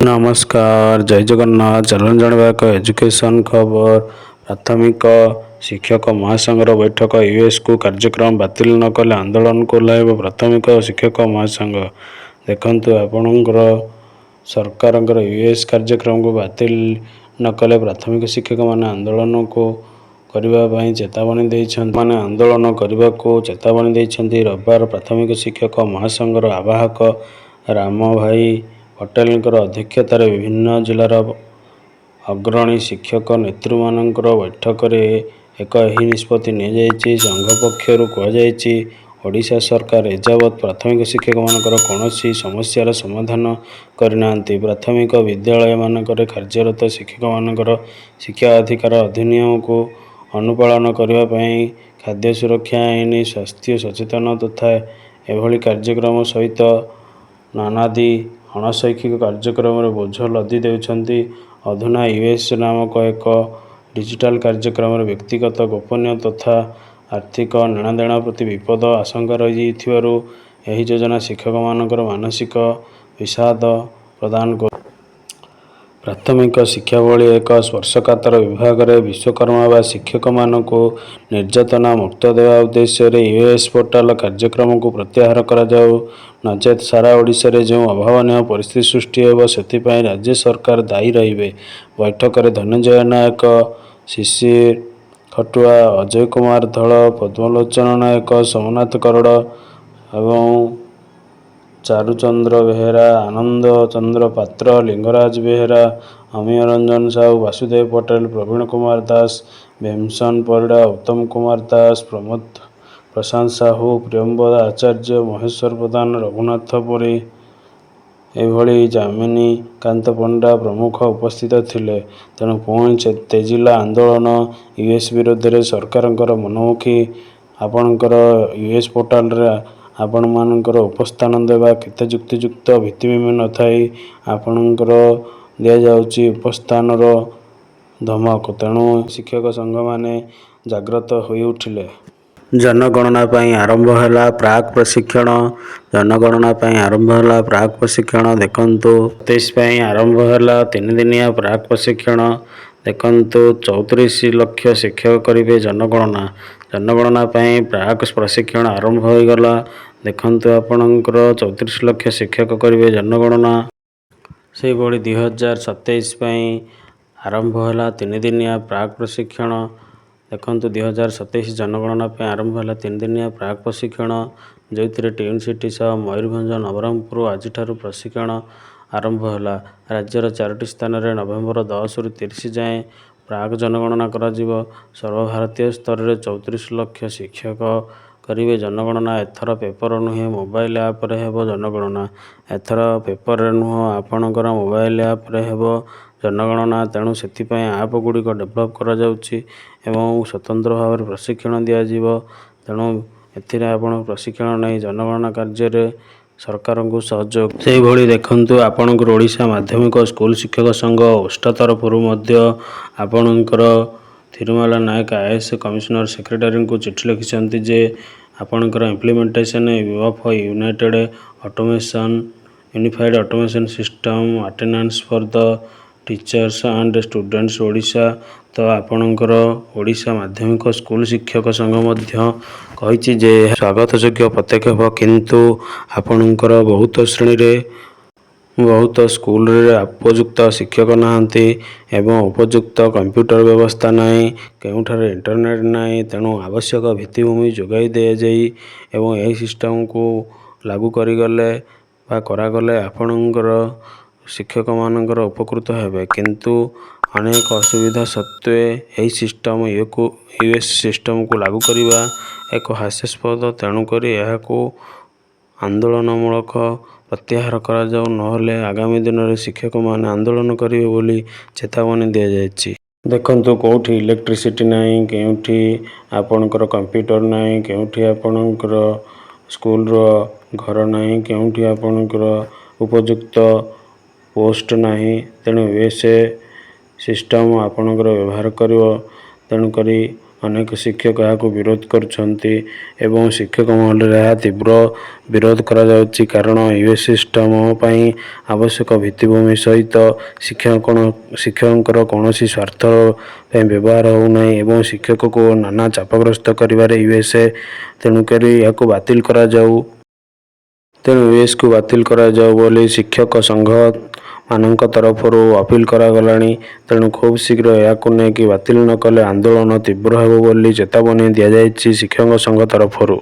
नमस्कार जय जगन्नाथ चलन जाना एक एजुकेशन खबर प्राथमिक शिक्षक महासंघर बैठक यूएस को कार्यक्रम बातिल न कले आंदोलन को ओह्लाइब प्राथमिक शिक्षक महासंघ। देखंतु आपणकर सरकार यूएस कार्यक्रम को बातिल न कले प्राथमिक शिक्षक माने आंदोलन को करने चेतावनी देइछन्ति। माने आंदोलन करने को चेतावनी देइछन्ति। रविवार प्राथमिक शिक्षक महासंघर आवाहक राम भाई पटेल अध्यक्षतार विभिन्न जिलार अग्रणी शिक्षक नेतृमानंकर बैठक में एक निष्पत्ति नियाଯାଇଛି। संघ पक्षर कहुଯାଇଛି ओडिशा सरकार एजावत प्राथमिक शिक्षक मानकर कौनसी समस्यार समाधान करना। प्राथमिक विद्यालय मानकर कार्यरत शिक्षक मानकर शिक्षा अधिकार अधिनियम को अनुपालन करने खाद्य सुरक्षा आईन स्वास्थ्य सचेतन तथा एभली कार्यक्रम सहित नानादी अणशैक्षिक कार्यक्रम बोझ लदी देउछन्ति। अधुना यूएस नामक एक डिजिटल कार्यक्रम व्यक्तिगत गोपनीय तथा आर्थिक लेनादेना प्रति विपद आशंका रही यही योजना शिक्षक मानकर मानसिक विषाद प्रदान कर प्राथमिक शिक्षा भली एक स्पर्शकातर विभाग में विश्वकर्मा व शिक्षक मानक निर्यातना मुक्त देवा उद्देश्य यूएस पोर्टाल कार्यक्रम को प्रत्याहार करा जाऊ नचेत सारा ओडिशा रे जो अभावनीय परिस्थिति सृष्टि हो से राज्य सरकार दायी रहिबे। बैठक में धनंजय नायक शिशिर खटुआ अजय कुमार धल पद्मलोचन नायक सोमनाथ करोड़ एवं चारुचंद्र बेहेरा आनंद चंद्र पात्र लिंगराज बेहेरा अमीय रंजन साहू वासुदेव पटेल प्रवीण कुमार दास भीमसन परिड़ा उत्तम कुमार दास प्रमोद प्रशांत साहू प्रियंबद आचार्य महेश्वर प्रधान रघुनाथ पुरी एभली जामिनी कांत पंडा प्रमुख उपस्थित थिले। तेणु पुणी तेजिला आंदोलन यूएस विरोध में सरकार मनमुखी आपणकर यूएस पोर्टाल आपण मानकर उपस्थान देवा केते जुक्तियुक्त भित्तिभूमि न थाई आपणकर दिया जाउची उपस्थान धमक। तेणु शिक्षक संघ माने जाग्रत होई उठिले। जनगणना आरंभ है प्राक प्रशिक्षण जनगणना आरंभ है प्राक प्रशिक्षण देखंतु 23 आरंभ है 3 दिनिया प्राक प्रशिक्षण देखंतु 34 लक्ष शिक्षक करेंगे जनगणना जनगणना प्राक प्रशिक्षण आरंभ हो गला। देखंतु आपणकर 34 लक्ष शिक्षक करेंगे जनगणना से भली 2027 आरंभ है 3 दिनिया प्राक प्रशिक्षण देखंतु 2027 जनगणना आरंभ है 3 दिनिया प्राक प्रशिक्षण जो ट्विन सिटी सह मयूरभंज नवरंगपुर आज प्रशिक्षण आरंभ है। राज्यर 4टी स्थान में नवेम्बर 10 रु 30 जाए प्राक जनगणना करा जिवो। सर्वभारतीय स्तर में 34 लक्ष शिक्षक करेंगे जनगणना। एथर पेपर नुहे मोबाइल ऐप रे हेबो जनगणना एथर पेपर नुह आपणकर मोबाइल ऐप रे हेबो जनगणना। तेणु से ऐप गुड़िक डेभलप करा जाउची एवं स्वतंत्र भाव में प्रशिक्षण दिया जिवो। तेणु एथिरे आपण प्रशिक्षण नहीं जनगणना कार्य सरकार को सहयोग से भली देखंतु आपणकर ओडिशा माध्यमिक स्कूल शिक्षक संघ ओष्टा तरफ आपणकर थिरुमाला नायक आईएएस कमिशनर सेक्रेटरी को चिठी लिखिं जे आपणकर implementation of United automation unified automation system attendance for the teachers and students Odisha. तो आपणकर ओडिशा माध्यमिक स्कूल शिक्षक संघ मध्य कहिछि जे स्वागत योग्य पदक्षेप किंतु आपणकर बहुत श्रेणी रे बहुत स्कूल रे उपयुक्त शिक्षक नहांती एवं उपयुक्त कंप्यूटर व्यवस्था नहीं केउठारे इंटरनेट नहीं। तेणु आवश्यक भित्तिभूमि जोगाई दि जाई एवं यही सिस्टम को लागू करिगले बा करागले आपणकर शिक्षक मानकर उपकृत हेबे किंतु अनेक असुविधा सत्वे यही सिस्टम यूएस सिस्टम को लागू करवा एक हास्यास्पद। तेणुक आंदोलनमूलक प्रत्याहार करा जाऊ नहले आगामी दिन में शिक्षक माने आंदोलन करेंगे बोली चेतावनी दि जाइछि। देखंतु कोठी इलेक्ट्रिसिटी नहीं केउठी आपणकर कंप्यूटर नहीं केउठी आपणकर स्कूल रो घर नहीं केउठी आपणकर उपयुक्त पोस्ट नहीं। तेणु यूएस सिस्टम आपणकर व्यवहार करिवो। तेणुकरी ଅନେକ ଶିକ୍ଷକ ଏହାକୁ ବିରୋଧ କରୁଛନ୍ତି ଏବଂ ଶିକ୍ଷକ ମହଲରେ ଏହା ତୀବ୍ର ବିରୋଧ କରାଯାଉଛି କାରଣ ୟୁଏସ୍ ସିଷ୍ଟମ ପାଇଁ ଆବଶ୍ୟକ ଭିତ୍ତିଭୂମି ସହିତ ଶିକ୍ଷକଙ୍କର କୌଣସି ସ୍ୱାର୍ଥ ପାଇଁ ବ୍ୟବହାର ହେଉନାହିଁ ଏବଂ ଶିକ୍ଷକକୁ ନାନା ଚାପଗ୍ରସ୍ତ କରିବାରେ ୟୁଏସ୍ଏ ତେଣୁକରି ଏହାକୁ ବାତିଲ କରାଯାଉ। ତେଣୁ ୟୁଏସ୍କୁ ବାତିଲ କରାଯାଉ ବୋଲି ଶିକ୍ଷକ ସଂଘମାନଙ୍କ ତରଫରୁ ଅପିଲ କରାଗଲାଣି। ତେଣୁ ଖୁବ୍ ଶୀଘ୍ର ଏହାକୁ ନେଇ ବାତିଲ ନ କଲେ ଆନ୍ଦୋଳନ ତୀବ୍ର ହେବ ବୋଲି ଚେତାବନୀ ଦିଆଯାଇଛି ଶିକ୍ଷକ ସଂଘ ତରଫରୁ।